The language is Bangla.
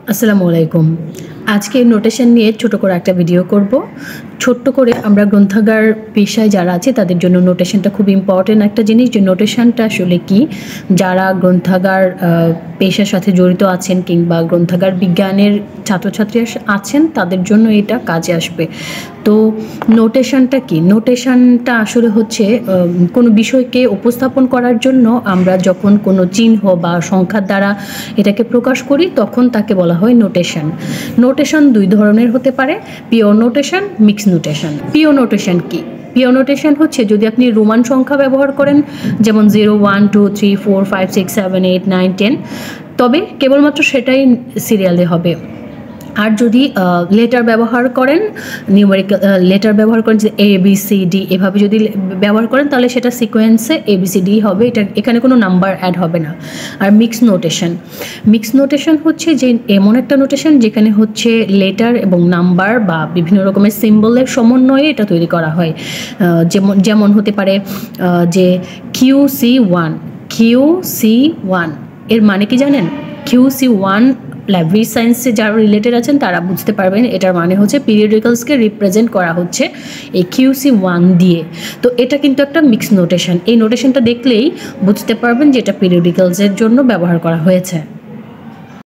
আসসালামু আলাইকুম। আজকে নোটেশন নিয়ে ছোট করে একটা ভিডিও করব। ছোট্ট করে আমরা গ্রন্থাগার পেশায় যারা আছে তাদের জন্য নোটেশনটা খুব ইম্পর্টেন্ট একটা জিনিস, যে নোটেশনটা আসলে কি। যারা গ্রন্থাগার পেশার সাথে জড়িত আছেন কিংবা গ্রন্থাগার বিজ্ঞানের ছাত্রছাত্রী আছেন তাদের জন্য এটা কাজে আসবে। তো নোটেশনটা কি? নোটেশনটা আসলে হচ্ছে কোনো বিষয়কে উপস্থাপন করার জন্য আমরা যখন কোনো চিহ্ন বা সংখ্যার দ্বারা এটাকে প্রকাশ করি তখন তাকে বলা হয় নোটেশন। নোটেশন দুই ধরনের হতে পারে, pure notation, mix notation. Pure notation কি? পিওর নোটেশন হচ্ছে যদি আপনি রোমান সংখ্যা ব্যবহার করেন, যেমন 0 1 2 3 4 5 6 7 8 9 10, তবে কেবলমাত্র সেটাই সিরিয়ালে হবে। আর যদি লেটার ব্যবহার করেন, নিউমেরিক্যাল লেটার ব্যবহার করেন, যে এ বি সি ডি এভাবে যদি ব্যবহার করেন তাহলে সেটা সিকোয়েন্সে এ বি সি ডি হবে, এখানে কোনো নাম্বার অ্যাড হবে না। আর মিক্স নোটেশন হচ্ছে যে এমন একটা নোটেশন যেখানে হচ্ছে লেটার এবং নাম্বার বা বিভিন্ন রকমের সিম্বলের সমন্বয়ে এটা তৈরি করা হয়। যেমন হতে পারে যে QC1 এর মানে কি জানেন? QC1 লাইব্রেরি সায়েন্সে যারা রিলেটেড আছেন তারা বুঝতে পারবেন, এটার মানে হচ্ছে পিরিয়ডিক্যালসকে রিপ্রেজেন্ট করা হচ্ছে এই QC1 দিয়ে। তো এটা কিন্তু একটা মিক্স নোটেশন। এই নোটেশনটা দেখলেই বুঝতে পারবেন যে এটা পিরিয়ডিক্যালসের জন্য ব্যবহার করা হয়েছে।